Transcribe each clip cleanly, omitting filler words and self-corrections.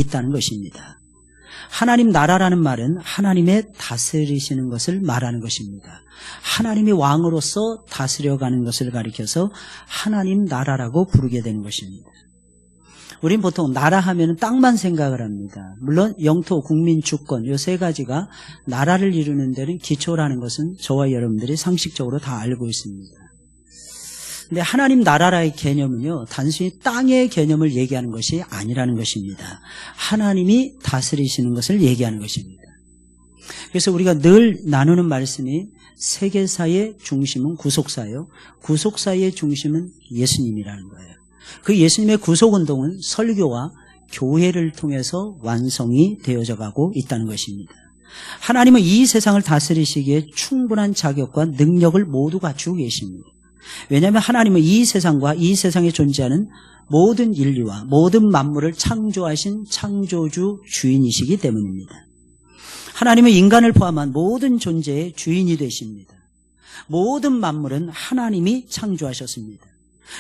있다는 것입니다. 하나님 나라라는 말은 하나님의 다스리시는 것을 말하는 것입니다. 하나님이 왕으로서 다스려가는 것을 가리켜서 하나님 나라라고 부르게 되는 것입니다. 우린 보통 나라 하면 땅만 생각을 합니다. 물론 영토, 국민, 주권 이 세 가지가 나라를 이루는 데는 기초라는 것은 저와 여러분들이 상식적으로 다 알고 있습니다. 근데 하나님 나라라의 개념은요, 단순히 땅의 개념을 얘기하는 것이 아니라는 것입니다. 하나님이 다스리시는 것을 얘기하는 것입니다. 그래서 우리가 늘 나누는 말씀이 세계사의 중심은 구속사예요. 구속사의 중심은 예수님이라는 거예요. 그 예수님의 구속운동은 설교와 교회를 통해서 완성이 되어져 가고 있다는 것입니다. 하나님은 이 세상을 다스리시기에 충분한 자격과 능력을 모두 갖추고 계십니다. 왜냐하면 하나님은 이 세상과 이 세상에 존재하는 모든 인류와 모든 만물을 창조하신 창조주 주인이시기 때문입니다. 하나님은 인간을 포함한 모든 존재의 주인이 되십니다. 모든 만물은 하나님이 창조하셨습니다.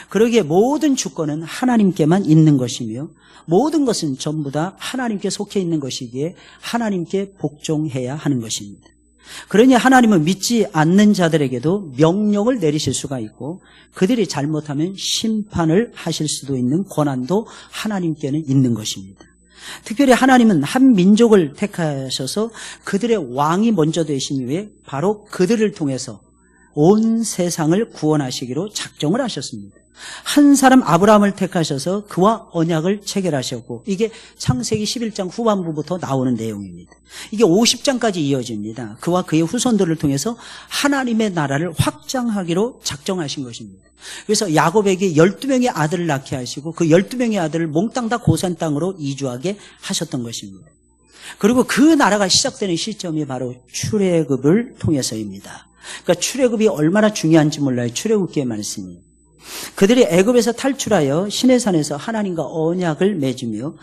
그러기에 모든 주권은 하나님께만 있는 것이며 모든 것은 전부 다 하나님께 속해 있는 것이기에 하나님께 복종해야 하는 것입니다. 그러니 하나님은 믿지 않는 자들에게도 명령을 내리실 수가 있고 그들이 잘못하면 심판을 하실 수도 있는 권한도 하나님께는 있는 것입니다. 특별히 하나님은 한 민족을 택하셔서 그들의 왕이 먼저 되신 후에 바로 그들을 통해서 온 세상을 구원하시기로 작정을 하셨습니다. 한 사람 아브라함을 택하셔서 그와 언약을 체결하셨고 이게 창세기 11장 후반부부터 나오는 내용입니다. 이게 50장까지 이어집니다. 그와 그의 후손들을 통해서 하나님의 나라를 확장하기로 작정하신 것입니다. 그래서 야곱에게 12명의 아들을 낳게 하시고 그 12명의 아들을 몽땅 다 고산 땅으로 이주하게 하셨던 것입니다. 그리고 그 나라가 시작되는 시점이 바로 출애굽을 통해서입니다. 그러니까 출애굽이 얼마나 중요한지 몰라요. 출애굽기의 말씀이. 그들이 애굽에서 탈출하여 시내산에서 하나님과 언약을 맺으며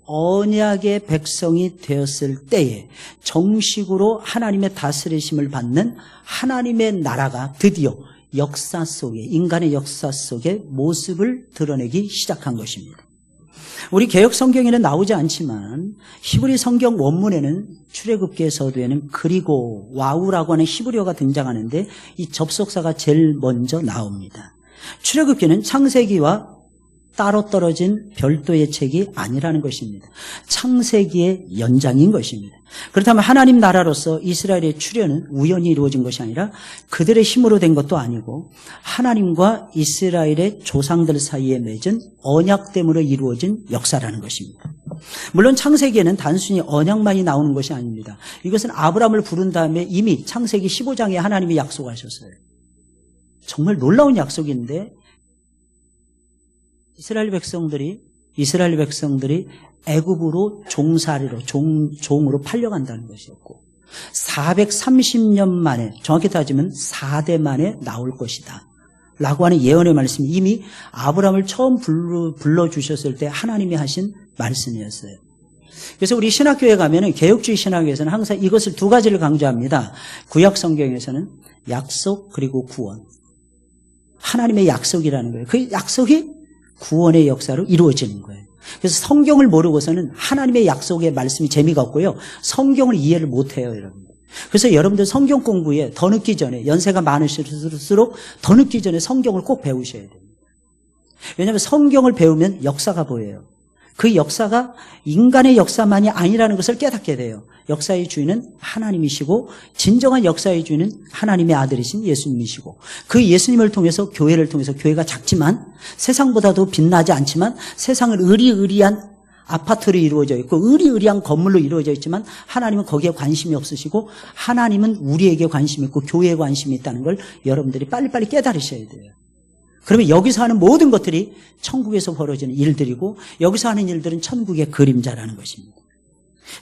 언약의 백성이 되었을 때에 정식으로 하나님의 다스리심을 받는 하나님의 나라가 드디어 역사 속에 인간의 역사 속에 모습을 드러내기 시작한 것입니다. 우리 개역 성경에는 나오지 않지만 히브리 성경 원문에는 출애굽기의 서두에는 그리고 와우라고 하는 히브리어가 등장하는데 이 접속사가 제일 먼저 나옵니다. 출애굽기는 창세기와 따로 떨어진 별도의 책이 아니라는 것입니다. 창세기의 연장인 것입니다. 그렇다면 하나님 나라로서 이스라엘의 출현은 우연히 이루어진 것이 아니라 그들의 힘으로 된 것도 아니고 하나님과 이스라엘의 조상들 사이에 맺은 언약됨으로 이루어진 역사라는 것입니다. 물론 창세기에는 단순히 언약만이 나오는 것이 아닙니다. 이것은 아브라함을 부른 다음에 이미 창세기 15장에 하나님이 약속하셨어요. 정말 놀라운 약속인데 이스라엘 백성들이 애굽으로 종살이로 종으로 팔려간다는 것이었고 430년 만에 정확히 따지면 4대 만에 나올 것이다 라고 하는 예언의 말씀이 이미 아브라함을 처음 불러주셨을 때 하나님이 하신 말씀이었어요. 그래서 우리 신학교에 가면은 개혁주의 신학에서는 항상 이것을 두 가지를 강조합니다. 구약 성경에서는 약속 그리고 구원. 하나님의 약속이라는 거예요. 그 약속이 구원의 역사로 이루어지는 거예요. 그래서 성경을 모르고서는 하나님의 약속의 말씀이 재미가 없고요. 성경을 이해를 못해요, 여러분. 그래서 여러분들 성경 공부에 더 늦기 전에 연세가 많으실수록 더 늦기 전에 성경을 꼭 배우셔야 됩니다. 왜냐하면 성경을 배우면 역사가 보여요. 그 역사가 인간의 역사만이 아니라는 것을 깨닫게 돼요. 역사의 주인은 하나님이시고 진정한 역사의 주인은 하나님의 아들이신 예수님이시고 그 예수님을 통해서 교회를 통해서 교회가 작지만 세상보다도 빛나지 않지만 세상은 의리의리한 아파트로 이루어져 있고 의리의리한 건물로 이루어져 있지만 하나님은 거기에 관심이 없으시고 하나님은 우리에게 관심이 있고 교회에 관심이 있다는 걸 여러분들이 빨리빨리 깨달으셔야 돼요. 그러면 여기서 하는 모든 것들이 천국에서 벌어지는 일들이고 여기서 하는 일들은 천국의 그림자라는 것입니다.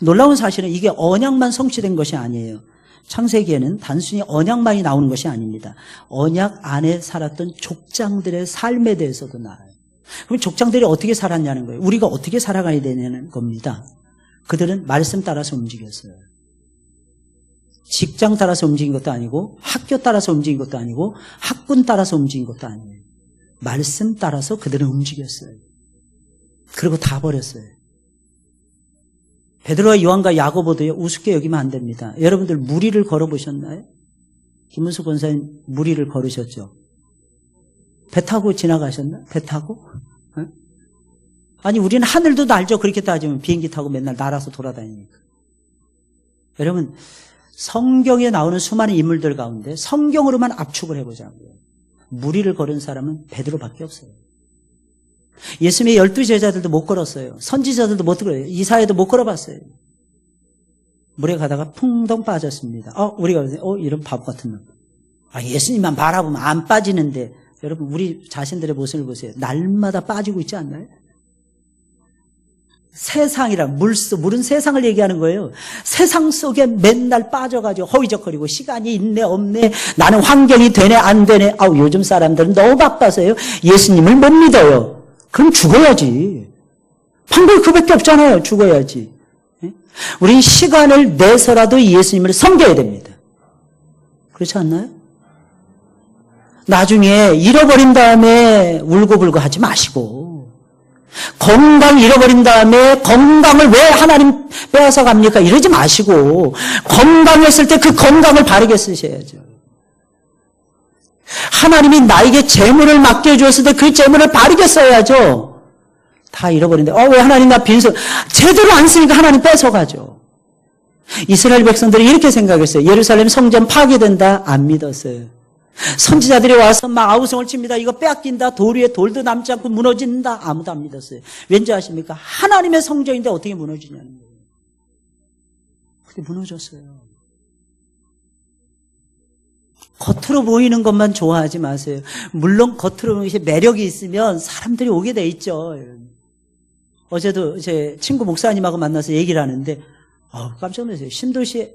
놀라운 사실은 이게 언약만 성취된 것이 아니에요. 창세기에는 단순히 언약만이 나오는 것이 아닙니다. 언약 안에 살았던 족장들의 삶에 대해서도 나와요. 그럼 족장들이 어떻게 살았냐는 거예요. 우리가 어떻게 살아가야 되냐는 겁니다. 그들은 말씀 따라서 움직였어요. 직장 따라서 움직인 것도 아니고 학교 따라서 움직인 것도 아니고 학군 따라서 움직인 것도 아니에요. 말씀 따라서 그들은 움직였어요. 그리고 다 버렸어요. 베드로와 요한과 야고보도요, 우습게 여기면 안 됩니다. 여러분들 무리를 걸어보셨나요? 김은숙 권사님 무리를 걸으셨죠? 배 타고 지나가셨나? 배 타고? 어? 아니, 우리는 하늘도 날죠. 그렇게 따지면 비행기 타고 맨날 날아서 돌아다니니까. 여러분, 성경에 나오는 수많은 인물들 가운데 성경으로만 압축을 해보자고요. 무리를 걸은 사람은 베드로밖에 없어요. 예수님의 12제자들도 못 걸었어요. 선지자들도 못 걸어요. 이사야도 못 걸어봤어요. 물에 가다가 풍덩 빠졌습니다. 우리가 이런 바보 같은 놈. 예수님만 바라보면 안 빠지는데, 여러분 우리 자신들의 모습을 보세요. 날마다 빠지고 있지 않나요? 세상이란 물은 세상을 얘기하는 거예요. 세상 속에 맨날 빠져가지고 허위적거리고 시간이 있네 없네, 나는 환경이 되네 안 되네. 요즘 사람들은 너무 바빠서요, 예수님을 못 믿어요. 그럼 죽어야지. 방법이 그밖에 없잖아요. 죽어야지. 우린 시간을 내서라도 예수님을 섬겨야 됩니다. 그렇지 않나요? 나중에 잃어버린 다음에 울고불고 하지 마시고, 건강 잃어버린 다음에 건강을 왜 하나님 빼앗아 갑니까? 이러지 마시고, 건강했을 때 그 건강을 바르게 쓰셔야죠. 하나님이 나에게 재물을 맡겨주었을 때 그 재물을 바르게 써야죠. 다 잃어버린데, 왜 하나님 나 빈손, 제대로 안 쓰니까 하나님 뺏어가죠. 이스라엘 백성들이 이렇게 생각했어요. 예루살렘 성전 파괴된다, 안 믿었어요. 선지자들이 와서 막 아우성을 칩니다. 이거 빼앗긴다, 돌 위에 돌도 남지 않고 무너진다, 아무도 안 믿었어요. 왠지 아십니까? 하나님의 성전인데 어떻게 무너지냐는 거예요. 근데 무너졌어요. 겉으로 보이는 것만 좋아하지 마세요. 물론 겉으로 보이는 매력이 있으면 사람들이 오게 돼 있죠. 어제도 제 친구 목사님하고 만나서 얘기를 하는데, 깜짝 놀랐어요. 신도시에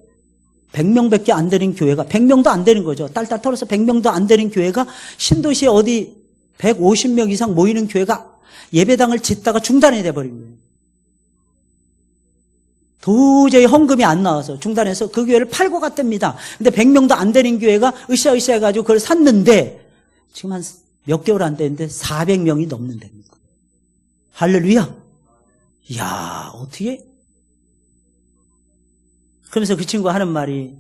100명밖에 안 되는 교회가, 100명도 안 되는 거죠. 딸딸 털어서 100명도 안 되는 교회가 신도시에 어디 150명 이상 모이는 교회가 예배당을 짓다가 중단이 돼버린 거예요. 도저히 헌금이 안 나와서 중단해서 그 교회를 팔고 갔답니다. 근데 100명도 안 되는 교회가 으쌰으쌰 해가지고 그걸 샀는데, 지금 한 몇 개월 안 됐는데 400명이 넘는답니다. 할렐루야. 이야, 어떻게? 그러면서 그 친구가 하는 말이,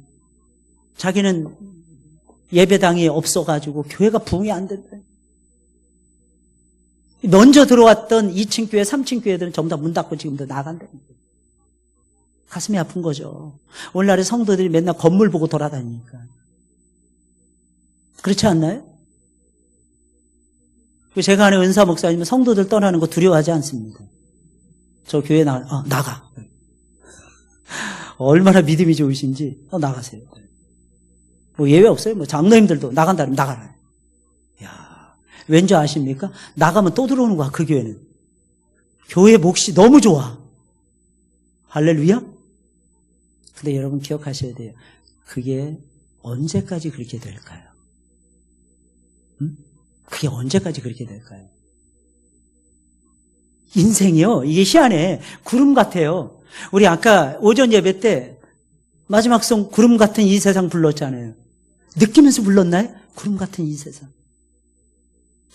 자기는 예배당이 없어가지고 교회가 부흥이 안 된다. 먼저 들어왔던 2층 교회, 3층 교회들은 전부 다 문 닫고 지금도 나간다는 거예요. 가슴이 아픈 거죠. 오늘날의 성도들이 맨날 건물 보고 돌아다니니까. 그렇지 않나요? 제가 아는 은사 목사님은 성도들 떠나는 거 두려워하지 않습니다. 저 교회 나가. 얼마나 믿음이 좋으신지, 나가세요. 뭐 예외 없어요. 뭐 장로님들도 나간다면 나가라. 야, 왠지 아십니까? 나가면 또 들어오는 거야, 그 교회는. 교회 몫이 너무 좋아. 할렐루야? 근데 여러분 기억하셔야 돼요. 그게 언제까지 그렇게 될까요? 그게 언제까지 그렇게 될까요? 인생이요, 이게 희한해. 구름 같아요. 우리 아까 오전 예배 때 마지막 송 구름 같은 이 세상 불렀잖아요. 느끼면서 불렀나요? 구름 같은 이 세상.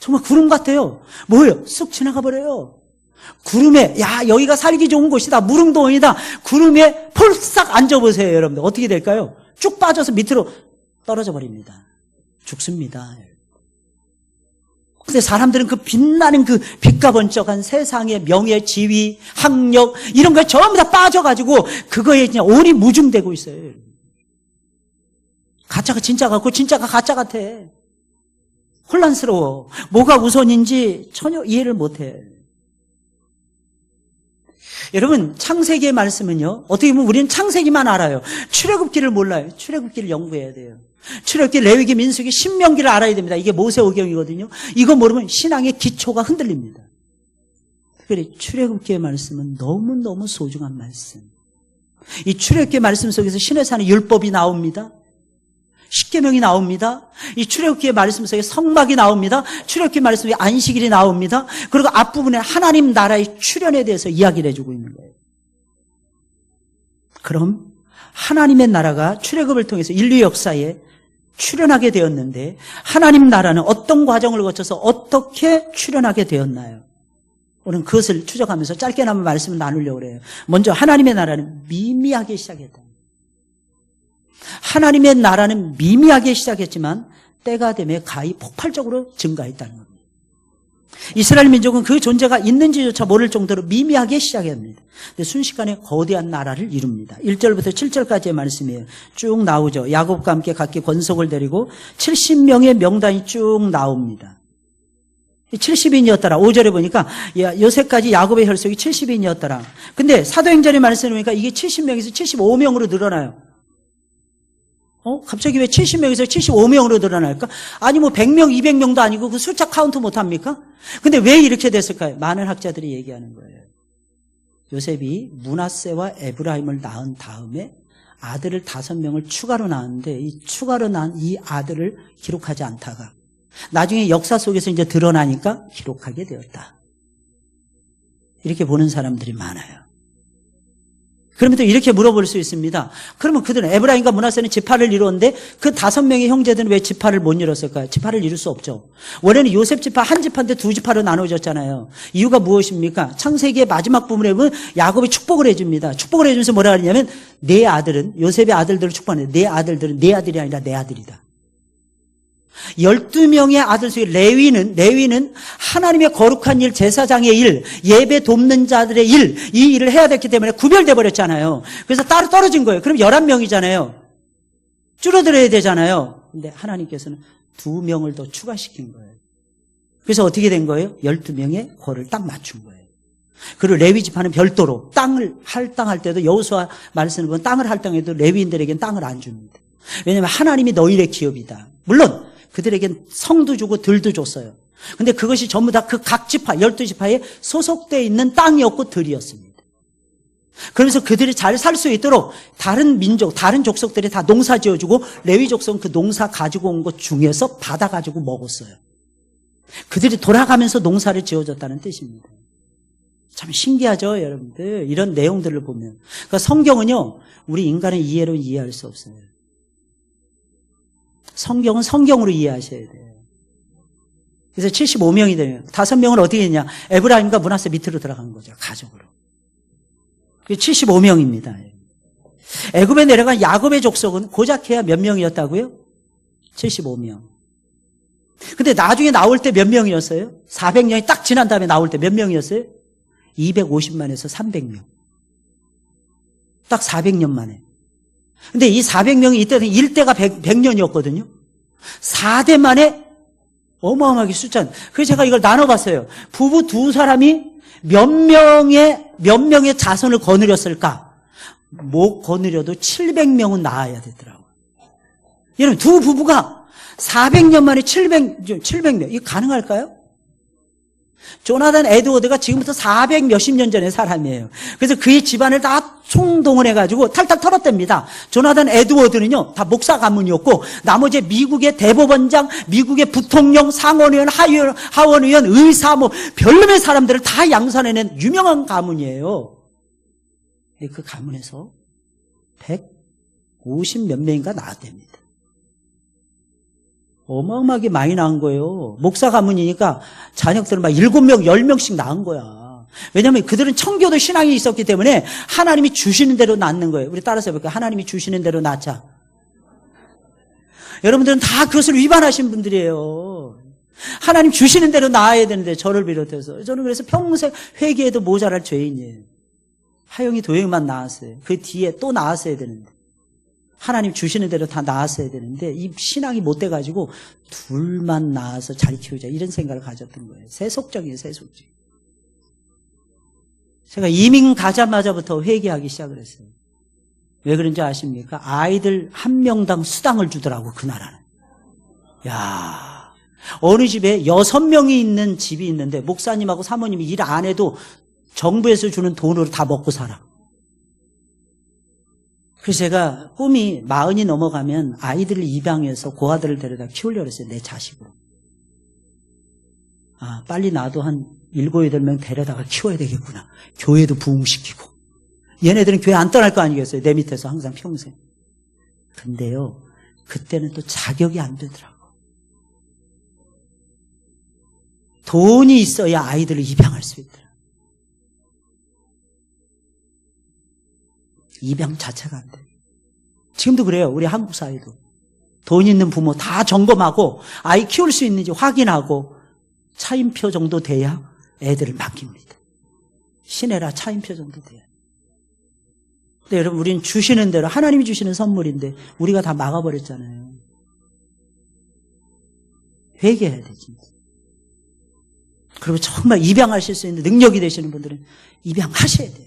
정말 구름 같아요. 뭐예요? 쑥 지나가 버려요. 구름에, 여기가 살기 좋은 곳이다, 무릉도원이다. 구름에 폴싹 앉아보세요, 여러분들. 어떻게 될까요? 쭉 빠져서 밑으로 떨어져 버립니다. 죽습니다. 근데 사람들은 그 빛나는 그 빛과 번쩍한 세상의 명예, 지위, 학력, 이런 거에 전부 다 빠져가지고 그거에 그냥 온이 무중되고 있어요. 가짜가 진짜 같고 진짜가 가짜 같아. 혼란스러워. 뭐가 우선인지 전혀 이해를 못해. 여러분, 창세기의 말씀은요, 어떻게 보면 우리는 창세기만 알아요. 출애굽기를 몰라요. 출애굽기를 연구해야 돼요. 출애굽기, 레위기, 민수기, 신명기를 알아야 됩니다. 이게 모세오경이거든요. 이거 모르면 신앙의 기초가 흔들립니다. 특별히 출애굽기의 말씀은 너무너무 소중한 말씀. 이 출애굽기의 말씀 속에서 신의 산의 율법이 나옵니다. 십계명이 나옵니다. 이 출애굽기의 말씀 속에 성막이 나옵니다. 출애굽기 말씀에 안식일이 나옵니다. 그리고 앞부분에 하나님 나라의 출현에 대해서 이야기를 해주고 있는 거예요. 그럼 하나님의 나라가 출애굽을 통해서 인류 역사에 출현하게 되었는데, 하나님 나라는 어떤 과정을 거쳐서 어떻게 출현하게 되었나요? 오늘 그것을 추적하면서 짧게나마 말씀을 나누려고 그래요. 먼저 하나님의 나라는 미미하게 시작했다. 하나님의 나라는 미미하게 시작했지만 때가 되면 가히 폭발적으로 증가했다는 겁니다. 이스라엘 민족은 그 존재가 있는지조차 모를 정도로 미미하게 시작합니다. 근데 순식간에 거대한 나라를 이룹니다. 1절부터 7절까지의 말씀이에요. 쭉 나오죠. 야곱과 함께 각기 권속을 데리고 70명의 명단이 쭉 나옵니다. 70인이었더라. 5절에 보니까 요새까지 야곱의 혈속이 70인이었더라. 근데 사도행전의 말씀을 보니까 이게 70명에서 75명으로 늘어나요. 갑자기 왜 70명에서 75명으로 늘어날까? 아니 100명, 200명도 아니고 그 숫자 카운트 못합니까? 근데 왜 이렇게 됐을까요? 많은 학자들이 얘기하는 거예요. 요셉이 므낫세와 에브라임을 낳은 다음에 아들을 5명을 추가로 낳았는데 이 추가로 낳은 이 아들을 기록하지 않다가 나중에 역사 속에서 이제 드러나니까 기록하게 되었다. 이렇게 보는 사람들이 많아요. 그러면 또 이렇게 물어볼 수 있습니다. 그러면 그들은 에브라임과 므낫세는 지파를 이루었는데 그 5명의 형제들은 왜 지파를 못 이뤘을까요? 지파를 이룰 수 없죠. 원래는 요셉 지파 한 지파인데 2지파로 나눠졌잖아요. 이유가 무엇입니까? 창세기의 마지막 부분에 보면 야곱이 축복을 해줍니다. 축복을 해주면서 뭐라 하냐면 내 아들은 요셉의 아들들을 축복하는데 내 아들들은 내 아들이 아니라 내 아들이다. 12명의 아들 중에 레위는 하나님의 거룩한 일, 제사장의 일, 예배 돕는 자들의 일, 이 일을 해야 됐기 때문에 구별돼 버렸잖아요. 그래서 따로 떨어진 거예요. 그럼 11명이잖아요. 줄어들어야 되잖아요. 근데 하나님께서는 2명을 더 추가시킨 거예요. 그래서 어떻게 된 거예요? 12명의 꼴을 딱 맞춘 거예요. 그리고 레위 지파는 별도로 땅을 할당할 때도 여호수아 말씀을 보면 땅을 할당해도 레위인들에게는 땅을 안 줍니다. 왜냐하면 하나님이 너희의 기업이다. 물론 그들에겐 성도 주고 들도 줬어요. 근데 그것이 전부 다 그 각 지파, 12지파에 소속되어 있는 땅이었고 들이었습니다. 그러면서 그들이 잘 살 수 있도록 다른 민족, 다른 족속들이 다 농사 지어주고 레위 족속은 그 농사 가지고 온 것 중에서 받아가지고 먹었어요. 그들이 돌아가면서 농사를 지어줬다는 뜻입니다. 참 신기하죠, 여러분들. 이런 내용들을 보면. 그러니까 성경은요, 우리 인간의 이해로 이해할 수 없어요. 성경은 성경으로 이해하셔야 돼요. 그래서 75명이 되면 5명은 어떻게 했냐? 에브라임과 므낫세 밑으로 들어간 거죠. 가족으로. 75명입니다. 애굽에 내려간 야곱의 족속은 고작 해야 몇 명이었다고요? 75명. 근데 나중에 나올 때 몇 명이었어요? 400년이 딱 지난 다음에 나올 때 몇 명이었어요? 250만에서 300명. 딱 400년 만에. 근데 이 400명이 이때는 1대가 100년이었거든요. 4대 만에 어마어마하게 숫자. 그래서 제가 이걸 나눠봤어요. 부부 2사람이 몇 명의 자손을 거느렸을까? 못 거느려도 700명은 낳아야 되더라고요. 여러분, 두 부부가 400년 만에 700명. 이거 가능할까요? 조나단 에드워드가 지금부터 400 몇십 년 전의 사람이에요. 그래서 그의 집안을 다 총동원해가지고 탈탈 털었답니다. 조나단 에드워드는요, 다 목사 가문이었고, 나머지 미국의 대법원장, 미국의 부통령, 상원의원, 하원의원, 의사, 별놈의 사람들을 다 양산해낸 유명한 가문이에요. 근데 그 가문에서 150 몇 명인가 나왔답니다. 어마어마하게 많이 낳은 거예요. 목사 가문이니까 자녀들은 막 7명, 10명씩 낳은 거야. 왜냐하면 그들은 청교도 신앙이 있었기 때문에 하나님이 주시는 대로 낳는 거예요. 우리 따라서 해볼까요? 하나님이 주시는 대로 낳자. 여러분들은 다 그것을 위반하신 분들이에요. 하나님 주시는 대로 낳아야 되는데, 저를 비롯해서. 저는 그래서 평생 회개해도 모자랄 죄인이에요. 하영이 도영만 낳았어요. 그 뒤에 또 낳았어야 되는데. 하나님 주시는 대로 다 낳았어야 되는데 이 신앙이 못 돼가지고 둘만 낳아서 잘 키우자 이런 생각을 가졌던 거예요. 세속적이에요. 세속적. 제가 이민 가자마자부터 회개하기 시작을 했어요. 왜 그런지 아십니까? 아이들 1명당 수당을 주더라고, 그 나라는. 야, 어느 집에 6명이 있는 집이 있는데 목사님하고 사모님이 일 안 해도 정부에서 주는 돈으로 다 먹고 살아. 그래서 제가 꿈이 40이 넘어가면 아이들을 입양해서 고아들을 데려다 키우려고 했어요. 내 자식으로. 아, 빨리 나도 한 7, 8명 데려다가 키워야 되겠구나. 교회도 부흥시키고. 얘네들은 교회 안 떠날 거 아니겠어요? 내 밑에서 항상 평생. 근데요, 그때는 또 자격이 안 되더라고. 돈이 있어야 아이들을 입양할 수 있더라. 입양 자체가 안 돼요. 지금도 그래요. 우리 한국 사회도. 돈 있는 부모 다 점검하고 아이 키울 수 있는지 확인하고 차인표 정도 돼야 애들을 맡깁니다. 시내라 차인표 정도 돼야. 근데 여러분, 우리는 주시는 대로 하나님이 주시는 선물인데 우리가 다 막아버렸잖아요. 회개해야 돼, 진짜. 그리고 정말 입양하실 수 있는 능력이 되시는 분들은 입양하셔야 돼요.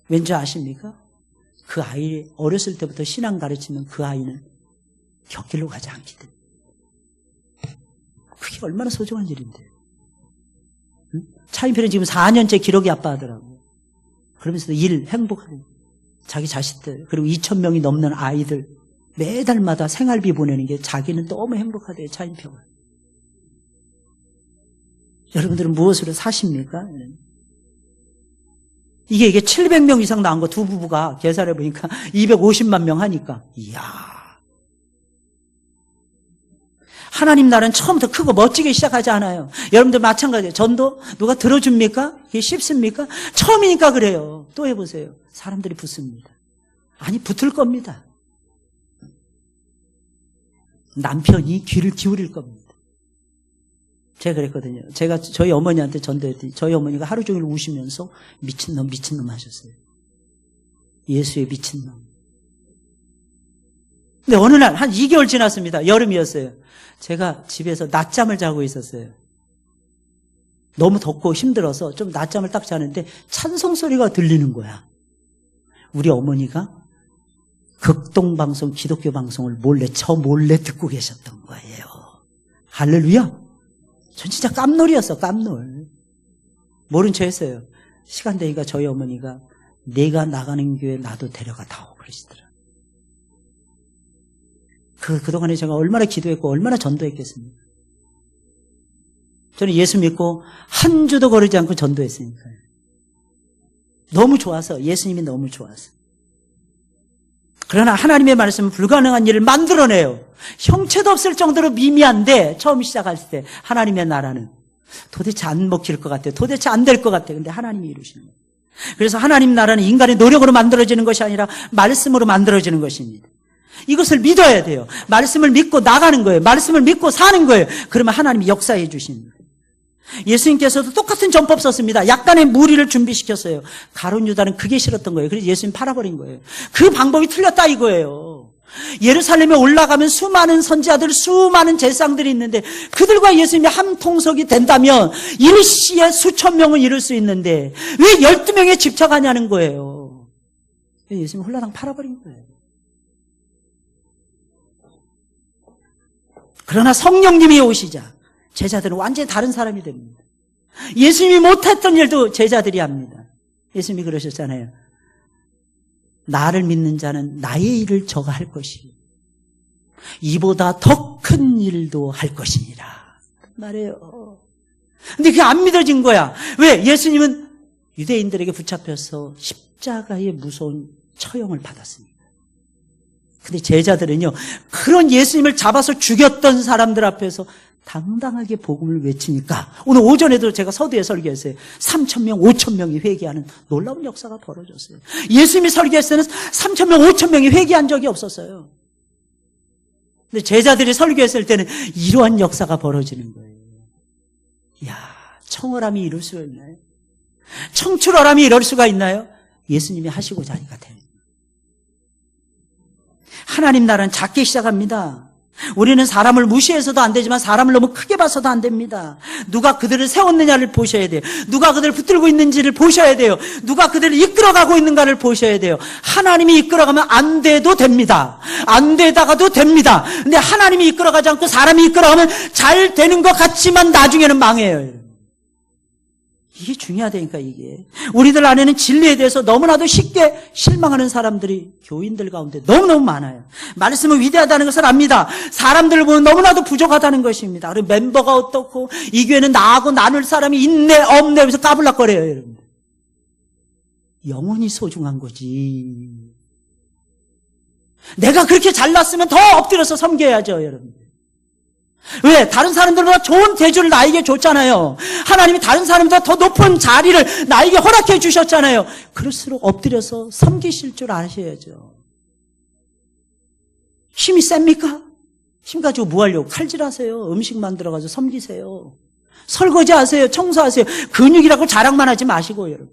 왠지 아십니까? 그 아이 어렸을 때부터 신앙 가르치면 그 아이는 곁길로 가지 않기 때문에. 그게 얼마나 소중한 일인데요. 응? 차인표는 지금 4년째 기러기 아빠 하더라고요. 그러면서도 행복하고 자기 자식들 그리고 2,000명이 넘는 아이들 매달마다 생활비 보내는 게 자기는 너무 행복하대요. 차인표가. 여러분들은 무엇으로 사십니까? 이게 700명 이상 나온 거 두 부부가 계산해 보니까 250만 명 하니까 이야. 하나님 나라는 처음부터 크고 멋지게 시작하지 않아요. 여러분들 마찬가지예요. 전도 누가 들어줍니까? 이게 쉽습니까? 처음이니까 그래요. 또 해보세요. 사람들이 붙습니다. 아니 붙을 겁니다. 남편이 귀를 기울일 겁니다. 제가 그랬거든요. 제가 저희 어머니한테 전도했더니 저희 어머니가 하루 종일 우시면서 미친놈 하셨어요. 예수의 미친놈. 근데 어느 날 한 2개월 지났습니다. 여름이었어요. 제가 집에서 낮잠을 자고 있었어요. 너무 덥고 힘들어서 좀 낮잠을 딱 자는데 찬송 소리가 들리는 거야. 우리 어머니가 극동방송 기독교 방송을 몰래 듣고 계셨던 거예요. 할렐루야. 전 진짜 깜놀이었어. 깜놀. 모른 체 했어요. 시간 되니까 저희 어머니가 내가 나가는 교회 나도 데려가다오 그러시더라. 그동안에 제가 얼마나 기도했고 얼마나 전도했겠습니까? 저는 예수 믿고 한 주도 거르지 않고 전도했으니까요. 너무 좋아서, 예수님이 너무 좋아서. 그러나 하나님의 말씀은 불가능한 일을 만들어내요. 형체도 없을 정도로 미미한데 처음 시작할 때 하나님의 나라는 도대체 안 먹힐 것 같아요. 도대체 안 될 것 같아요. 근데 하나님이 이루시는 거예요. 그래서 하나님 나라는 인간의 노력으로 만들어지는 것이 아니라 말씀으로 만들어지는 것입니다. 이것을 믿어야 돼요. 말씀을 믿고 나가는 거예요. 말씀을 믿고 사는 거예요. 그러면 하나님이 역사해 주십니다. 예수님께서도 똑같은 전법 썼습니다. 약간의 무리를 준비시켰어요. 가룟 유다는 그게 싫었던 거예요. 그래서 예수님 팔아버린 거예요. 그 방법이 틀렸다 이거예요. 예루살렘에 올라가면 수많은 선지자들, 수많은 제사장들이 있는데 그들과 예수님이 한 통속이 된다면 일시에 수천 명을 이룰 수 있는데 왜 12명에 집착하냐는 거예요. 예수님 홀라당 팔아버린 거예요. 그러나 성령님이 오시자 제자들은 완전히 다른 사람이 됩니다. 예수님이 못했던 일도 제자들이 합니다. 예수님이 그러셨잖아요. 나를 믿는 자는 나의 일을 저가 할 것이요 이보다 더 큰 일도 할 것이니라 말해요. 근데 그게 안 믿어진 거야. 왜? 예수님은 유대인들에게 붙잡혀서 십자가의 무서운 처형을 받았습니다. 근데 제자들은요, 그런 예수님을 잡아서 죽였던 사람들 앞에서 당당하게 복음을 외치니까 오늘 오전에도 제가 서두에 설교했어요. 3,000명, 5,000명이 회개하는 놀라운 역사가 벌어졌어요. 예수님이 설교했을 때는 3,000명, 5,000명이 회개한 적이 없었어요. 근데 제자들이 설교했을 때는 이러한 역사가 벌어지는 거예요. 이야, 청월함이 이룰 수가 있나요? 청출어람이 이럴 수가 있나요? 예수님이 하시고자 하니까 됩니다. 하나님 나라는 작게 시작합니다. 우리는 사람을 무시해서도 안 되지만 사람을 너무 크게 봐서도 안 됩니다. 누가 그들을 세웠느냐를 보셔야 돼요. 누가 그들을 붙들고 있는지를 보셔야 돼요. 누가 그들을 이끌어가고 있는가를 보셔야 돼요. 하나님이 이끌어가면 안 돼도 됩니다. 안 되다가도 됩니다. 근데 하나님이 이끌어가지 않고 사람이 이끌어가면 잘 되는 것 같지만 나중에는 망해요. 이게 중요하다니까 이게. 우리들 안에는 진리에 대해서 너무나도 쉽게 실망하는 사람들이 교인들 가운데 너무너무 많아요. 말씀은 위대하다는 것을 압니다. 사람들을 보면 너무나도 부족하다는 것입니다. 그리고 멤버가 어떻고 이 교회는 나하고 나눌 사람이 있네 없네 하면서 까불락거려요. 여러분. 영혼이 소중한 거지. 내가 그렇게 잘났으면 더 엎드려서 섬겨야죠. 여러분. 왜? 다른 사람들보다 좋은 대주를 나에게 줬잖아요. 하나님이 다른 사람보다 더 높은 자리를 나에게 허락해 주셨잖아요. 그럴수록 엎드려서 섬기실 줄 아셔야죠. 힘이 셉니까? 힘 가지고 뭐 하려고? 칼질하세요. 음식 만들어가지고 섬기세요. 설거지하세요. 청소하세요. 근육이라고 자랑만 하지 마시고 여러분.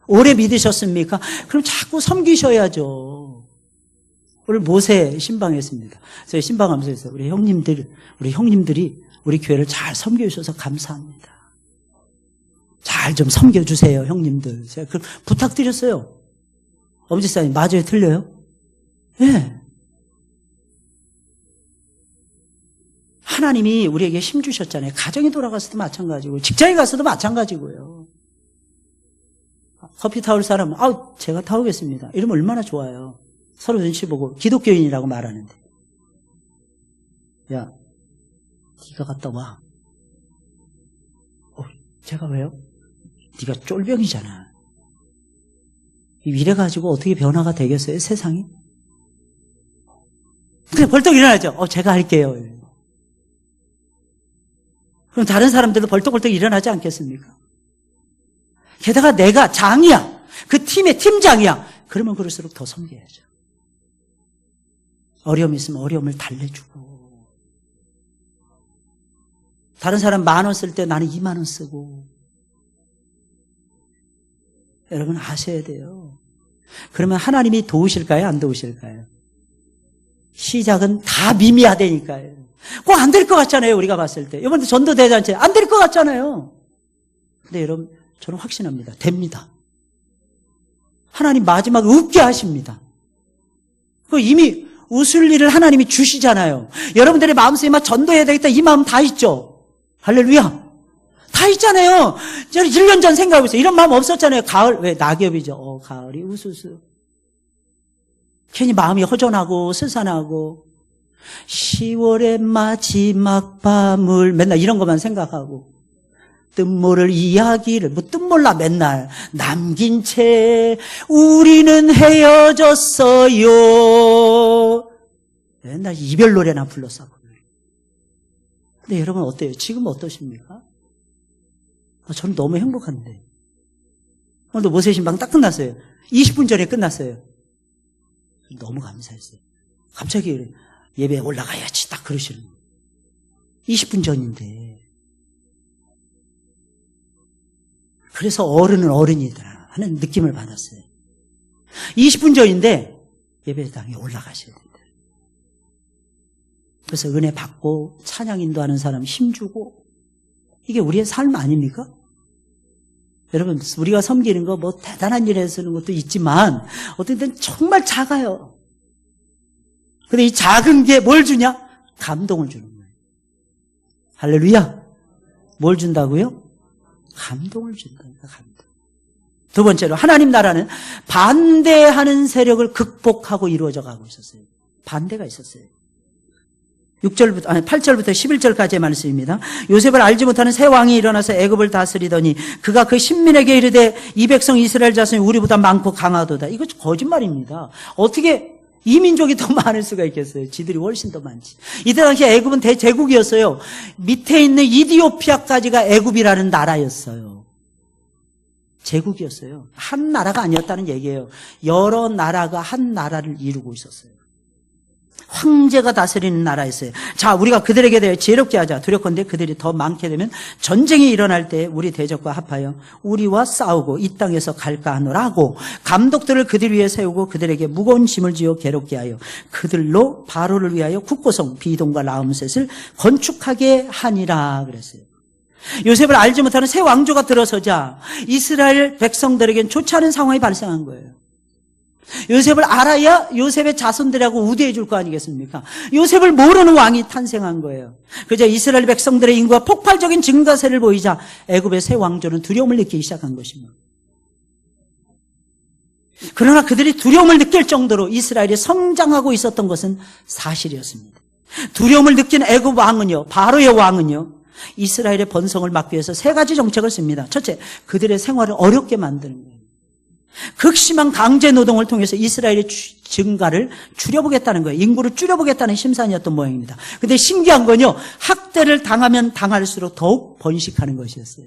오래 믿으셨습니까? 그럼 자꾸 섬기셔야죠. 오늘 모세 신방했습니다. 저희 신방하면서 했어요. 우리 형님들이 우리 교회를 잘 섬겨주셔서 감사합니다. 잘 좀 섬겨주세요, 형님들. 제가 그 부탁드렸어요. 엄지사님, 맞아요? 틀려요? 예. 네. 하나님이 우리에게 힘 주셨잖아요. 가정에 돌아가서도 마찬가지고, 직장에 가서도 마찬가지고요. 커피 타올 사람, 제가 타오겠습니다. 이러면 얼마나 좋아요. 서로 눈치 보고 기독교인이라고 말하는데, 야, 네가 갔다 와. 제가 왜요? 네가 쫄병이잖아. 이래 가지고 어떻게 변화가 되겠어요, 세상이? 그냥 벌떡 일어나죠. 제가 할게요. 그럼 다른 사람들도 벌떡벌떡 일어나지 않겠습니까? 게다가 내가 장이야. 그 팀의 팀장이야. 그러면 그럴수록 더 섬겨야죠. 어려움이 있으면 어려움을 달래주고, 다른 사람 10,000원 쓸 때 나는 20,000원 쓰고. 여러분 아셔야 돼요. 그러면 하나님이 도우실까요? 안 도우실까요? 시작은 다 미미하다니까요. 꼭 안 될 것 같잖아요. 우리가 봤을 때. 이번에 전도대잔치 안 될 것 같잖아요. 근데 여러분 저는 확신합니다. 됩니다. 하나님 마지막에 웃게 하십니다. 이미 웃을 일을 하나님이 주시잖아요. 여러분들의 마음속에 막 전도해야 되겠다 이 마음 다 있죠. 할렐루야. 다 있잖아요. 저는 1년 전 생각하고 있어요. 이런 마음 없었잖아요. 가을, 왜? 낙엽이죠. 가을이 우수수. 괜히 마음이 허전하고 스산하고 10월의 마지막 밤을 맨날 이런 것만 생각하고 뜻모를 이야기를 뜻몰라 맨날 남긴 채 우리는 헤어졌어요. 맨날 이별 노래나 불렀었거든요. 근데 여러분 어때요? 지금 어떠십니까? 저는 너무 행복한데. 오늘도 모세신방 딱 끝났어요. 20분 전에 끝났어요. 너무 감사했어요. 갑자기 예배에 올라가야지 딱 그러시는 거예요. 20분 전인데. 그래서 어른은 어른이다 하는 느낌을 받았어요. 20분 전인데 예배당에 올라가셔야 된다. 그래서 은혜 받고 찬양 인도하는 사람 힘주고, 이게 우리의 삶 아닙니까? 여러분 우리가 섬기는 거 뭐 대단한 일 해서는 것도 있지만 어떤 때는 정말 작아요. 근데 이 작은 게 뭘 주냐? 감동을 주는 거예요. 할렐루야. 뭘 준다고요? 감동을 준다니까. 감동. 두 번째로 하나님 나라는 반대하는 세력을 극복하고 이루어져 가고 있었어요. 반대가 있었어요. 8절부터 11절까지의 말씀입니다. 요셉을 알지 못하는 새 왕이 일어나서 애굽을 다스리더니 그가 그 신민에게 이르되 이 백성 이스라엘 자손이 우리보다 많고 강하도다. 이거 거짓말입니다. 어떻게 이 민족이 더 많을 수가 있겠어요? 지들이 훨씬 더 많지. 이때 당시 애굽은 대제국이었어요. 밑에 있는 이디오피아까지가 애굽이라는 나라였어요. 제국이었어요. 한 나라가 아니었다는 얘기예요. 여러 나라가 한 나라를 이루고 있었어요. 황제가 다스리는 나라였어요. 자, 우리가 그들에게 대해 지혜롭게 하자. 두렵건대 그들이 더 많게 되면 전쟁이 일어날 때 우리 대적과 합하여 우리와 싸우고 이 땅에서 갈까 하노라 하고, 감독들을 그들 위에 세우고 그들에게 무거운 짐을 지어 괴롭게 하여 그들로 바로를 위하여 국고성 비동과 라암셋을 건축하게 하니라 그랬어요. 요셉을 알지 못하는 새 왕조가 들어서자 이스라엘 백성들에겐 좋지 않은 상황이 발생한 거예요. 요셉을 알아야 요셉의 자손들하고 우대해 줄 거 아니겠습니까? 요셉을 모르는 왕이 탄생한 거예요. 그저 이스라엘 백성들의 인구가 폭발적인 증가세를 보이자 애굽의 새 왕조는 두려움을 느끼기 시작한 것입니다. 그러나 그들이 두려움을 느낄 정도로 이스라엘이 성장하고 있었던 것은 사실이었습니다. 두려움을 느낀 애굽 왕은요, 바로의 왕은요, 이스라엘의 번성을 막기 위해서 3가지 정책을 씁니다. 첫째, 그들의 생활을 어렵게 만드는 거예요. 극심한 강제 노동을 통해서 이스라엘의 증가를 줄여보겠다는 거예요. 인구를 줄여보겠다는 심산이었던 모양입니다. 근데 신기한 건요, 학대를 당하면 당할수록 더욱 번식하는 것이었어요.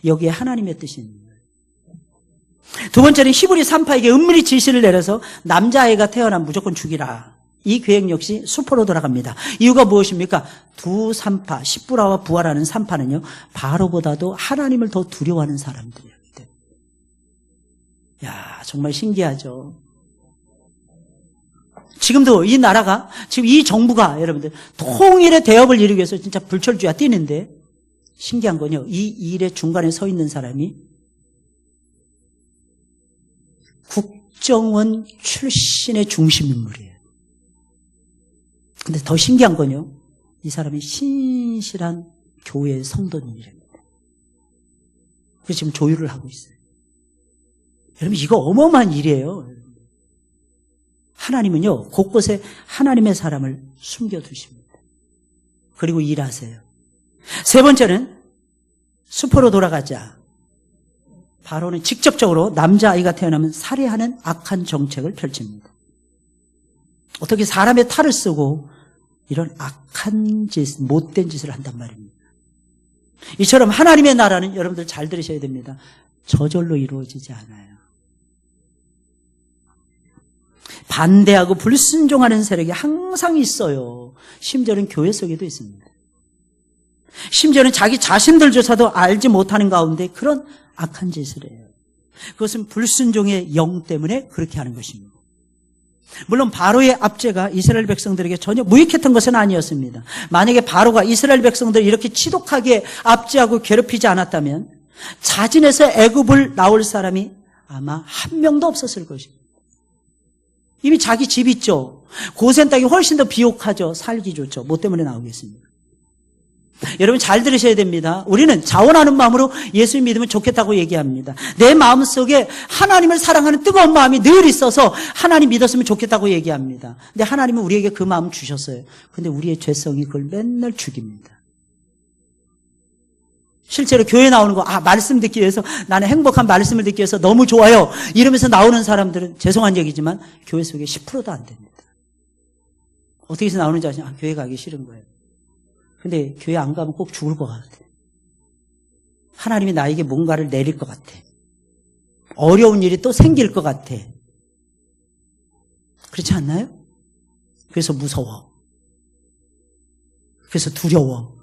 여기에 하나님의 뜻이 있는 거예요. 두 번째는 히브리 산파에게 은밀히 지시를 내려서 남자아이가 태어나면 무조건 죽이라. 이 계획 역시 수포로 돌아갑니다. 이유가 무엇입니까? 두 산파, 십부라와 부하라는 산파는요, 바로보다도 하나님을 더 두려워하는 사람들이에요. 야, 정말 신기하죠. 지금도 이 나라가, 지금 이 정부가 여러분들 통일의 대업을 이루기 위해서 진짜 불철주야 뛰는데, 신기한 건요, 이 일의 중간에 서 있는 사람이 국정원 출신의 중심 인물이에요. 근데 더 신기한 건요, 이 사람이 신실한 교회의 성도님이랍니다. 그래서 지금 조율을 하고 있어요. 여러분, 이거 어마어마한 일이에요. 하나님은요, 곳곳에 하나님의 사람을 숨겨두십니다. 그리고 일하세요. 세 번째는 수포로 돌아가자. 바로는 직접적으로 남자아이가 태어나면 살해하는 악한 정책을 펼칩니다. 어떻게 사람의 탈을 쓰고 이런 악한 짓, 못된 짓을 한단 말입니다. 이처럼 하나님의 나라는 여러분들 잘 들으셔야 됩니다. 저절로 이루어지지 않아요. 반대하고 불순종하는 세력이 항상 있어요. 심지어는 교회 속에도 있습니다. 심지어는 자기 자신들조차도 알지 못하는 가운데 그런 악한 짓을 해요. 그것은 불순종의 영 때문에 그렇게 하는 것입니다. 물론 바로의 압제가 이스라엘 백성들에게 전혀 무익했던 것은 아니었습니다. 만약에 바로가 이스라엘 백성들을 이렇게 지독하게 압제하고 괴롭히지 않았다면 자진해서 애굽을 나올 사람이 아마 한 명도 없었을 것입니다. 이미 자기 집 있죠. 고센 땅이 훨씬 더 비옥하죠. 살기 좋죠. 뭐 때문에 나오겠습니까? 여러분 잘 들으셔야 됩니다. 우리는 자원하는 마음으로 예수 믿으면 좋겠다고 얘기합니다. 내 마음속에 하나님을 사랑하는 뜨거운 마음이 늘 있어서 하나님 믿었으면 좋겠다고 얘기합니다. 근데 하나님은 우리에게 그 마음 주셨어요. 근데 우리의 죄성이 그걸 맨날 죽입니다. 실제로 교회 나오는 거, 말씀 듣기 위해서, 나는 행복한 말씀을 듣기 위해서 너무 좋아요, 이러면서 나오는 사람들은 죄송한 얘기지만 교회 속에 10%도 안 됩니다. 어떻게 해서 나오는지 아시죠? 교회 가기 싫은 거예요. 근데 교회 안 가면 꼭 죽을 것 같아. 하나님이 나에게 뭔가를 내릴 것 같아. 어려운 일이 또 생길 것 같아. 그렇지 않나요? 그래서 무서워. 그래서 두려워.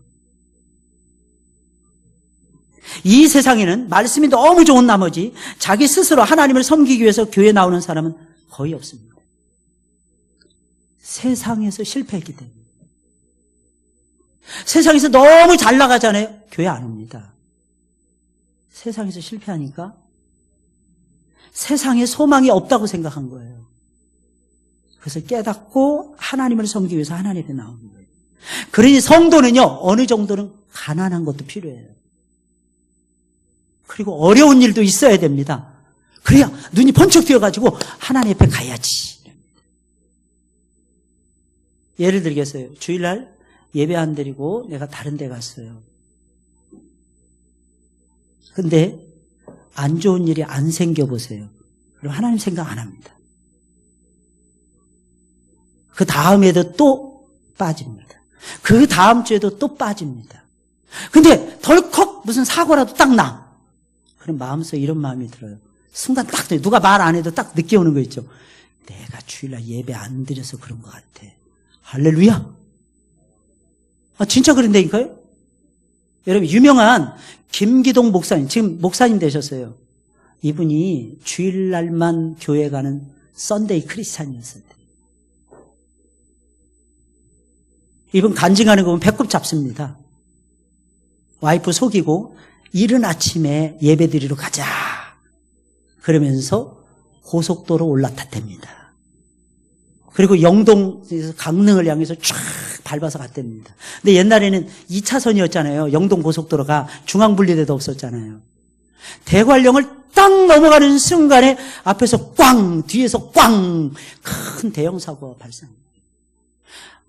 이 세상에는 말씀이 너무 좋은 나머지 자기 스스로 하나님을 섬기기 위해서 교회에 나오는 사람은 거의 없습니다. 세상에서 실패했기 때문에. 세상에서 너무 잘 나가잖아요. 교회 안 옵니다. 세상에서 실패하니까 세상에 소망이 없다고 생각한 거예요. 그래서 깨닫고 하나님을 섬기기 위해서 하나님 앞에 나오는 거예요. 그러니 성도는요, 어느 정도는 가난한 것도 필요해요. 그리고 어려운 일도 있어야 됩니다. 그래야 눈이 번쩍 뜨여가지고 하나님 앞에 가야지. 예를 들겠어요. 주일날 예배 안 드리고 내가 다른 데 갔어요. 근데 안 좋은 일이 안 생겨보세요. 그럼 하나님 생각 안 합니다. 그 다음에도 또 빠집니다. 그 다음 주에도 또 빠집니다. 근데 덜컥 무슨 사고라도 딱 나. 그럼 마음속에 이런 마음이 들어요. 순간 딱 누가 말 안 해도 딱 느껴 오는 거 있죠. 내가 주일날 예배 안 드려서 그런 것 같아. 할렐루야. 진짜 그런다니까요. 여러분 유명한 김기동 목사님, 지금 목사님 되셨어요. 이분이 주일날만 교회 가는 썬데이 크리스찬이었어요. 이분 간증하는 거 보면 배꼽 잡습니다. 와이프 속이고 이른 아침에 예배 드리러 가자 그러면서 고속도로 올라탔답니다. 그리고 영동에서 강릉을 향해서 쫙 밟아서 갔답니다. 근데 옛날에는 2차선이었잖아요. 영동 고속도로가 중앙분리대도 없었잖아요. 대관령을 딱 넘어가는 순간에 앞에서 꽝, 뒤에서 꽝, 큰 대형 사고가 발생합니다.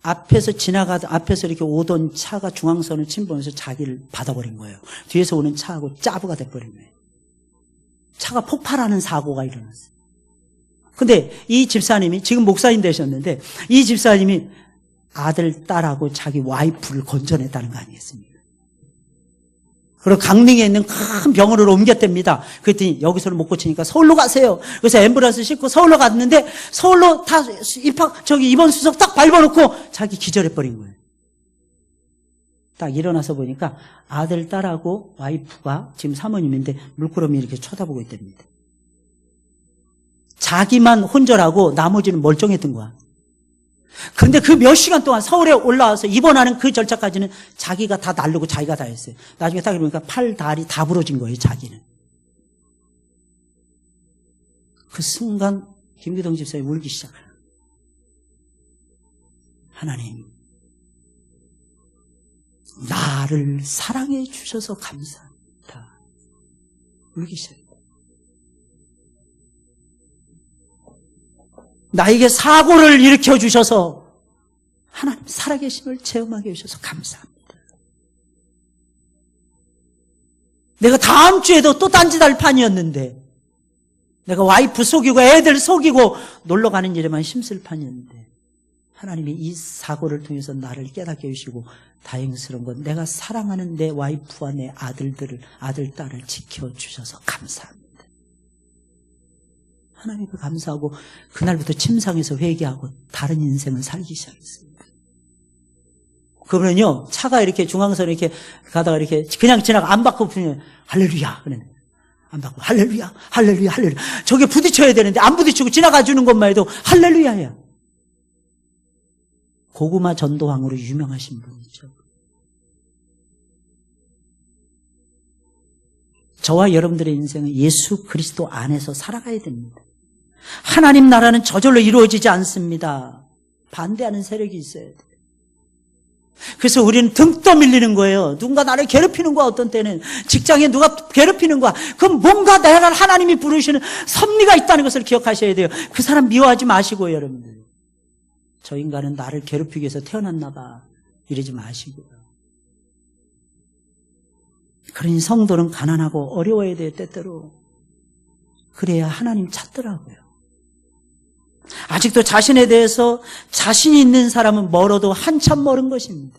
앞에서 이렇게 오던 차가 중앙선을 침범해서 자기를 받아버린 거예요. 뒤에서 오는 차하고 짜부가 돼버린 거예요. 차가 폭발하는 사고가 일어났어요. 근데 이 집사님이 지금 목사님 되셨는데 이 집사님이 아들, 딸하고 자기 와이프를 건져냈다는 거 아니겠습니까? 그리고 강릉에 있는 큰 병원으로 옮겼답니다. 그랬더니 여기서는 못 고치니까 서울로 가세요. 그래서 앰뷸런스 싣고 서울로 갔는데 서울로 다 입원 수속 딱 밟아놓고 자기 기절해버린 거예요. 딱 일어나서 보니까 아들, 딸하고 와이프가 지금 사모님인데 물끄러미 이렇게 쳐다보고 있답니다. 자기만 혼절하고 나머지는 멀쩡했던 거야. 그런데 그 몇 시간 동안 서울에 올라와서 입원하는 그 절차까지는 자기가 다 날르고 자기가 다 했어요. 나중에 딱 보니까 팔, 다리 다 부러진 거예요, 자기는. 그 순간 김기동 집사님이 울기 시작해요. 하나님, 나를 사랑해 주셔서 감사합니다. 울기 시작해요. 나에게 사고를 일으켜 주셔서 하나님 살아계심을 체험하게 해주셔서 감사합니다. 내가 다음 주에도 또 딴짓할 판이었는데 내가 와이프 속이고 애들 속이고 놀러가는 일에만 힘쓸 판이었는데 하나님이 이 사고를 통해서 나를 깨닫게 해주시고 다행스러운 건 내가 사랑하는 내 와이프와 내 아들, 딸을 지켜주셔서 감사합니다. 하나님께 감사하고 그날부터 침상에서 회개하고 다른 인생을 살기 시작했습니다. 그러면요 차가 이렇게 중앙선에 이렇게 가다가 이렇게 그냥 지나가 안 받고 그냥 할렐루야 그러네. 안 받고 할렐루야 할렐루야 할렐루야 저게 부딪혀야 되는데 안 부딪히고 지나가 주는 것만 해도 할렐루야야. 고구마 전도왕으로 유명하신 분이죠. 저와 여러분들의 인생은 예수 그리스도 안에서 살아가야 됩니다. 하나님 나라는 저절로 이루어지지 않습니다. 반대하는 세력이 있어야 돼요. 그래서 우리는 등 떠밀리는 거예요. 누군가 나를 괴롭히는 거야. 어떤 때는 직장에 누가 괴롭히는 거야. 그럼 뭔가 내가 하나님이 부르시는 섭리가 있다는 것을 기억하셔야 돼요. 그 사람 미워하지 마시고요. 여러분들 저 인간은 나를 괴롭히기 위해서 태어났나 봐 이러지 마시고요. 그러니 성도는 가난하고 어려워야 돼요. 때때로. 그래야 하나님 찾더라고요. 아직도 자신에 대해서 자신이 있는 사람은 멀어도 한참 멀은 것입니다.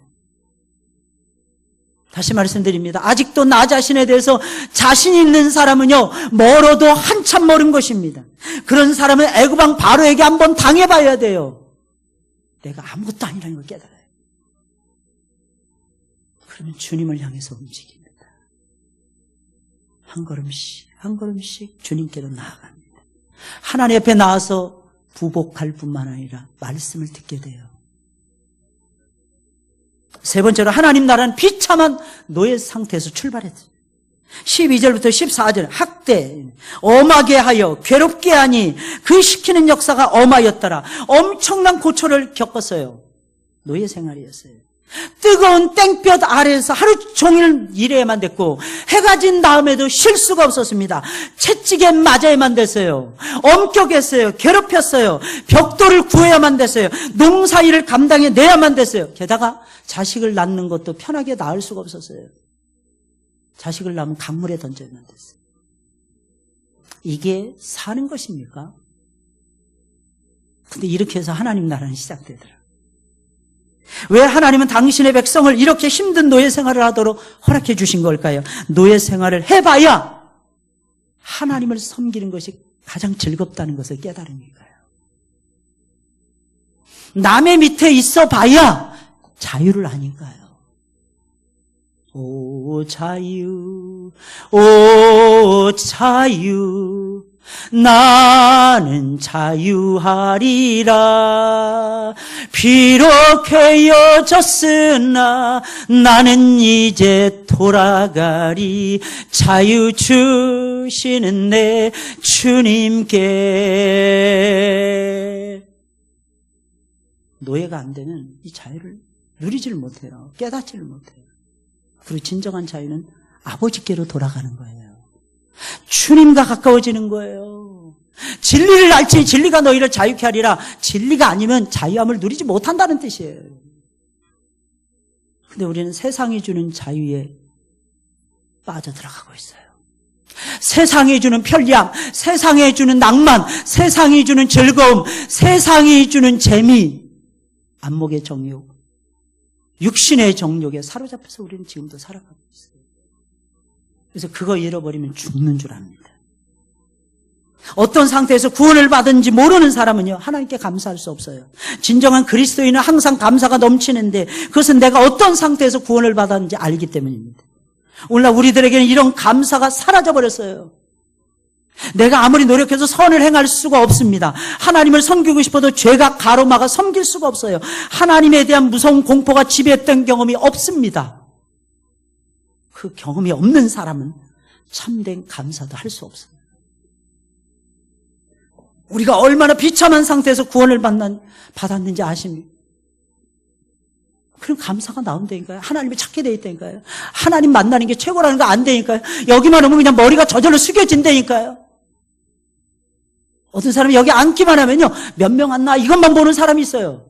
다시 말씀드립니다. 아직도 나 자신에 대해서 자신 있는 사람은요 멀어도 한참 멀은 것입니다. 그런 사람은 애굽왕 바로에게 한번 당해봐야 돼요. 내가 아무것도 아니라는 걸 깨달아요. 그러면 주님을 향해서 움직입니다. 한 걸음씩 한 걸음씩 주님께로 나아갑니다. 하나님 앞에 나와서 부복할 뿐만 아니라 말씀을 듣게 돼요. 세 번째로 하나님 나라는 비참한 노예 상태에서 출발했어요. 12절부터 14절 학대, 엄하게 하여 괴롭게 하니 그 시키는 역사가 엄하였더라. 엄청난 고초를 겪었어요. 노예 생활이었어요. 뜨거운 땡볕 아래에서 하루 종일 일해야만 됐고 해가 진 다음에도 쉴 수가 없었습니다. 채찍에 맞아야만 됐어요. 엄격했어요. 괴롭혔어요. 벽돌을 구해야만 됐어요. 농사일을 감당해내야만 됐어요. 게다가 자식을 낳는 것도 편하게 낳을 수가 없었어요. 자식을 낳으면 강물에 던져야만 됐어요. 이게 사는 것입니까? 근데 이렇게 해서 하나님 나라는 시작되더라고요. 왜 하나님은 당신의 백성을 이렇게 힘든 노예 생활을 하도록 허락해 주신 걸까요? 노예 생활을 해봐야 하나님을 섬기는 것이 가장 즐겁다는 것을 깨달으니까요. 남의 밑에 있어 봐야 자유를 아니까요. 오 자유, 오 자유, 나는 자유하리라. 비록 헤어졌으나 나는 이제 돌아가리. 자유 주시는 내 주님께. 노예가 안 되면 이 자유를 누리지를 못해요. 깨닫지를 못해요. 그리고 진정한 자유는 아버지께로 돌아가는 거예요. 주님과 가까워지는 거예요. 진리를 알지 진리가 너희를 자유케 하리라. 진리가 아니면 자유함을 누리지 못한다는 뜻이에요. 근데 우리는 세상이 주는 자유에 빠져들어가고 있어요. 세상이 주는 편리함, 세상이 주는 낭만, 세상이 주는 즐거움, 세상이 주는 재미, 안목의 정욕, 육신의 정욕에 사로잡혀서 우리는 지금도 살아가고 있어요. 그래서 그거 잃어버리면 죽는 줄 압니다. 어떤 상태에서 구원을 받은지 모르는 사람은요, 하나님께 감사할 수 없어요. 진정한 그리스도인은 항상 감사가 넘치는데 그것은 내가 어떤 상태에서 구원을 받았는지 알기 때문입니다. 오늘날 우리들에게는 이런 감사가 사라져버렸어요. 내가 아무리 노력해서 선을 행할 수가 없습니다. 하나님을 섬기고 싶어도 죄가 가로막아 섬길 수가 없어요. 하나님에 대한 무서운 공포가 지배했던 경험이 없습니다. 그 경험이 없는 사람은 참된 감사도 할 수 없어요. 우리가 얼마나 비참한 상태에서 구원을 받았는지 아십니까? 그럼 감사가 나온다니까요. 하나님을 찾게 돼 있다니까요. 하나님 만나는 게 최고라는 거 안 되니까요. 여기만 오면 그냥 머리가 저절로 숙여진다니까요. 어떤 사람이 여기 앉기만 하면요, 몇 명 왔나 이것만 보는 사람이 있어요.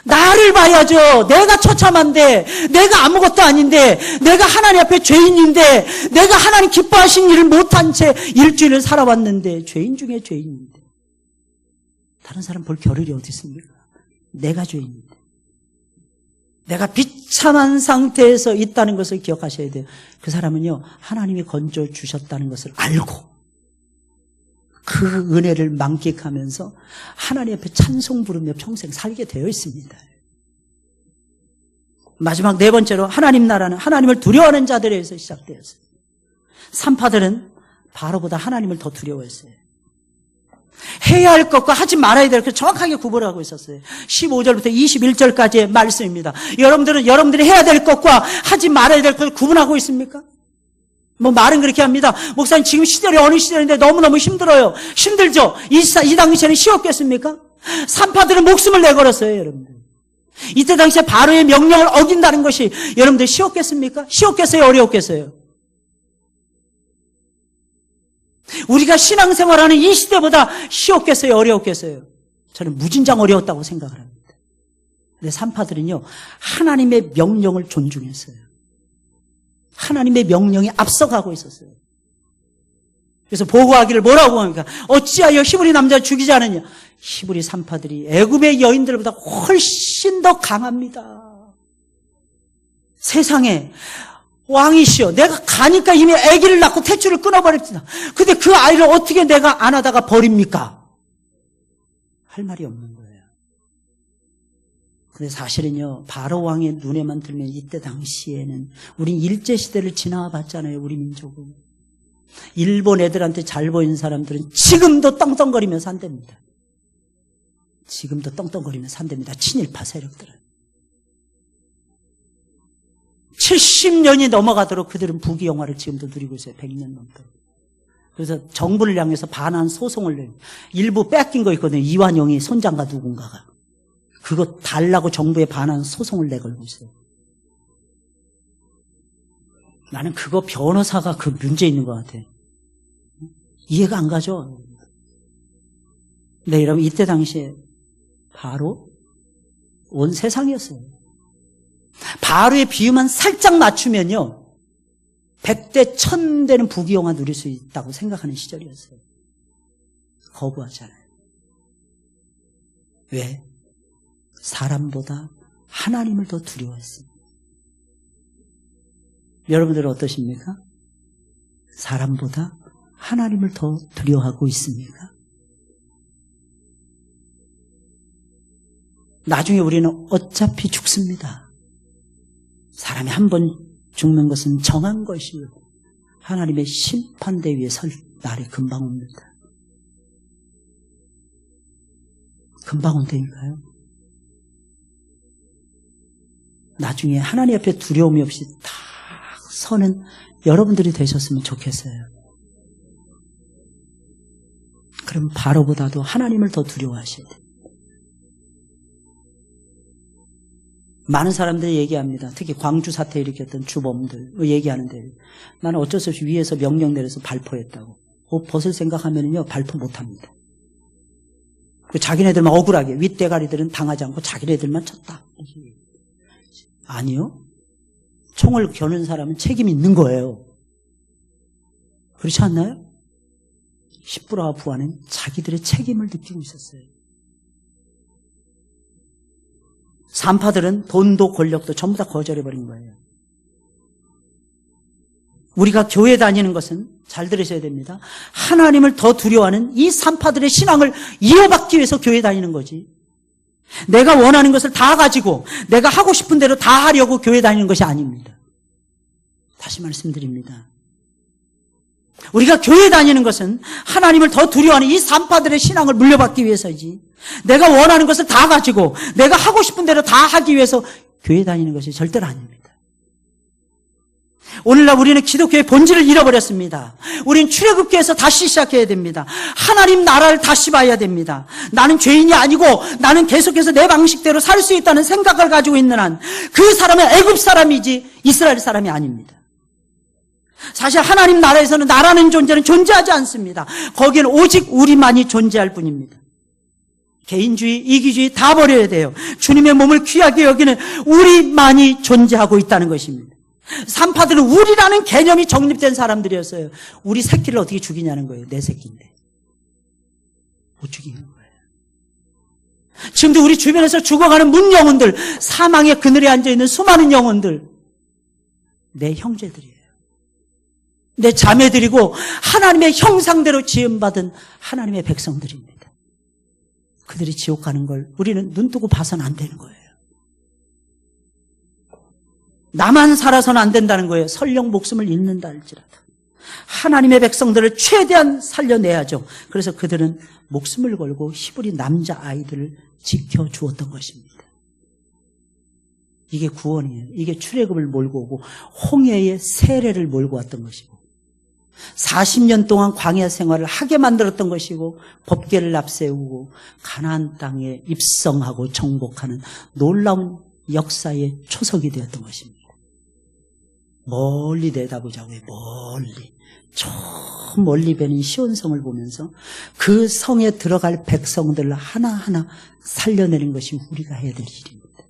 나를 봐야죠. 내가 처참한데, 내가 아무것도 아닌데, 내가 하나님 앞에 죄인인데, 내가 하나님 기뻐하신 일을 못한 채 일주일을 살아왔는데, 죄인 중에 죄인인데, 다른 사람 볼 겨를이 어디 있습니까? 내가 죄인인데, 내가 비참한 상태에서 있다는 것을 기억하셔야 돼요. 그 사람은요, 하나님이 건져 주셨다는 것을 알고 그 은혜를 만끽하면서 하나님 앞에 찬송 부르며 평생 살게 되어 있습니다. 마지막 네 번째로 하나님 나라는 하나님을 두려워하는 자들에서 시작되었어요. 산파들은 바로보다 하나님을 더 두려워했어요. 해야 할 것과 하지 말아야 될 것 정확하게 구분하고 있었어요. 15절부터 21절까지의 말씀입니다. 여러분들이 해야 될 것과 하지 말아야 될 것을 구분하고 있습니까? 뭐 말은 그렇게 합니다. 목사님 지금 시절이 어느 시절인데 너무너무 힘들어요. 힘들죠? 이 당시에는 쉬웠겠습니까? 산파들은 목숨을 내걸었어요, 여러분들. 이때 당시에 바로의 명령을 어긴다는 것이 여러분들 쉬웠겠습니까? 쉬웠겠어요? 어려웠겠어요? 우리가 신앙생활하는 이 시대보다 쉬웠겠어요? 어려웠겠어요? 저는 무진장 어려웠다고 생각을 합니다. 근데 산파들은요, 하나님의 명령을 존중했어요. 하나님의 명령이 앞서가고 있었어요. 그래서 보고하기를 뭐라고 합니까? 어찌하여 히브리 남자를 죽이지 않느냐? 히브리 산파들이 애굽의 여인들보다 훨씬 더 강합니다. 세상에 왕이시여, 내가 가니까 이미 아기를 낳고 탯줄을 끊어버립니다. 근데 그 아이를 어떻게 내가 안하다가 버립니까? 할 말이 없는 거예요. 근데 사실은요, 바로 왕의 눈에만 들면 이때 당시에는 우린 일제시대를 지나와 봤잖아요, 우리 민족은. 일본 애들한테 잘 보이는 사람들은 지금도 떵떵거리면서 산답니다. 지금도 떵떵거리면서 산답니다. 친일파 세력들은. 70년이 넘어가도록 그들은 부귀영화를 지금도 누리고 있어요. 100년 넘도록. 그래서 정부를 향해서 반환 소송을 내요. 일부 뺏긴 거 있거든요. 이완용이 손장가 누군가가. 그거 달라고 정부에 반환 소송을 내걸고 있어요. 나는 그거 변호사가 그 문제 있는 것 같아. 이해가 안 가죠? 네, 여러분, 이때 당시에 바로 온 세상이었어요. 바로의 비유만 살짝 맞추면요, 100대 1000대는 부귀영화 누릴 수 있다고 생각하는 시절이었어요. 거부하잖아요. 왜? 사람보다 하나님을 더 두려워했습니다. 여러분들은 어떠십니까? 사람보다 하나님을 더 두려워하고 있습니까? 나중에 우리는 어차피 죽습니다. 사람이 한 번 죽는 것은 정한 것이요, 하나님의 심판대 위에 설 날이 금방 옵니다. 금방 온다니까요. 나중에 하나님 앞에 두려움이 없이 딱 서는 여러분들이 되셨으면 좋겠어요. 그럼 바로보다도 하나님을 더 두려워하셔야 돼요. 많은 사람들이 얘기합니다. 특히 광주 사태 일으켰던 주범들 얘기하는데, 나는 어쩔 수 없이 위에서 명령 내려서 발포했다고. 옷 벗을 생각하면요, 발포 못합니다. 자기네들만 억울하게, 윗대가리들은 당하지 않고 자기네들만 쳤다. 아니요. 총을 겨눈 사람은 책임이 있는 거예요. 그렇지 않나요? 십부라와 부하는 자기들의 책임을 느끼고 있었어요. 산파들은 돈도 권력도 전부 다 거절해버린 거예요. 우리가 교회 다니는 것은 잘 들으셔야 됩니다. 하나님을 더 두려워하는 이 산파들의 신앙을 이어받기 위해서 교회 다니는 거지. 내가 원하는 것을 다 가지고 내가 하고 싶은 대로 다 하려고 교회 다니는 것이 아닙니다. 다시 말씀드립니다. 우리가 교회 다니는 것은 하나님을 더 두려워하는 이 산파들의 신앙을 물려받기 위해서이지, 내가 원하는 것을 다 가지고 내가 하고 싶은 대로 다 하기 위해서 교회 다니는 것이 절대로 아닙니다. 오늘날 우리는 기독교의 본질을 잃어버렸습니다. 우리는 출애굽기에서 다시 시작해야 됩니다. 하나님 나라를 다시 봐야 됩니다. 나는 죄인이 아니고 나는 계속해서 내 방식대로 살 수 있다는 생각을 가지고 있는 한 그 사람은 애굽 사람이지 이스라엘 사람이 아닙니다. 사실 하나님 나라에서는 나라는 존재는 존재하지 않습니다. 거기는 오직 우리만이 존재할 뿐입니다. 개인주의, 이기주의 다 버려야 돼요. 주님의 몸을 귀하게 여기는 우리만이 존재하고 있다는 것입니다. 산파들은 우리라는 개념이 정립된 사람들이었어요. 우리 새끼를 어떻게 죽이냐는 거예요. 내 새끼인데 못 죽이는 거예요. 지금도 우리 주변에서 죽어가는 문영혼들, 사망의 그늘에 앉아있는 수많은 영혼들, 내 형제들이에요. 내 자매들이고 하나님의 형상대로 지음받은 하나님의 백성들입니다. 그들이 지옥 가는 걸 우리는 눈 뜨고 봐서는 안 되는 거예요. 나만 살아서는 안 된다는 거예요. 설령 목숨을 잃는다 할지라도 하나님의 백성들을 최대한 살려내야죠. 그래서 그들은 목숨을 걸고 히브리 남자아이들을 지켜주었던 것입니다. 이게 구원이에요. 이게 출애굽을 몰고 오고 홍해의 세례를 몰고 왔던 것이고 40년 동안 광야 생활을 하게 만들었던 것이고 법궤를 앞세우고 가나안 땅에 입성하고 정복하는 놀라운 역사의 초석이 되었던 것입니다. 멀리 내다보자고요. 멀리. 저 멀리 배는 시온성을 보면서 그 성에 들어갈 백성들을 하나하나 살려내는 것이 우리가 해야 될 일입니다.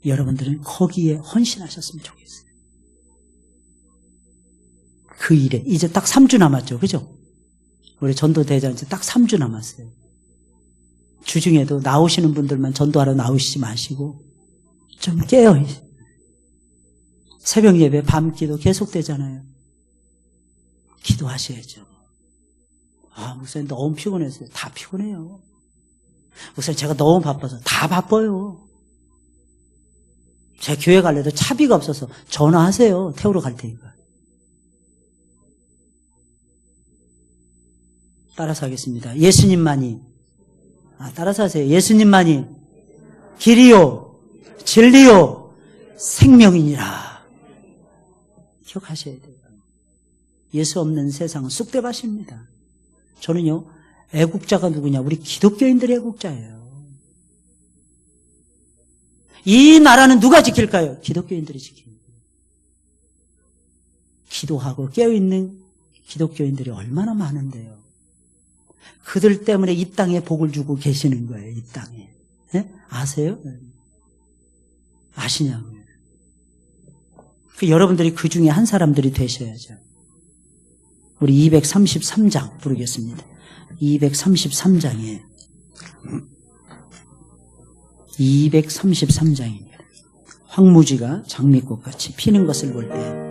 여러분들은 거기에 헌신하셨으면 좋겠어요. 그 일에 이제 딱 3주 남았죠. 그죠? 우리 전도대장 이제 딱 3주 남았어요. 주중에도 나오시는 분들만 전도하러 나오시지 마시고 좀 깨요. 새벽 예배, 밤기도 계속되잖아요. 기도하셔야죠. 목사님 너무 피곤했어요. 다 피곤해요. 목사님 제가 너무 바빠서 다 바빠요. 제 교회 갈래도 차비가 없어서 전화하세요. 태우러 갈 테니까. 따라서 하겠습니다. 예수님만이, 따라서 하세요. 예수님만이 길이요, 진리요, 생명이니라. 기억하셔야 돼요. 예수 없는 세상은 쑥대밭입니다. 저는요, 애국자가 누구냐? 우리 기독교인들의 애국자예요. 이 나라는 누가 지킬까요? 기독교인들이 지킵니다. 기도하고 깨어있는 기독교인들이 얼마나 많은데요. 그들 때문에 이 땅에 복을 주고 계시는 거예요. 이 땅에. 네? 아세요? 아시냐고요. 여러분들이 그 중에 한 사람들이 되셔야죠. 우리 233장 부르겠습니다. 233장이에요. 233장입니다. 황무지가 장미꽃같이 피는 것을 볼 때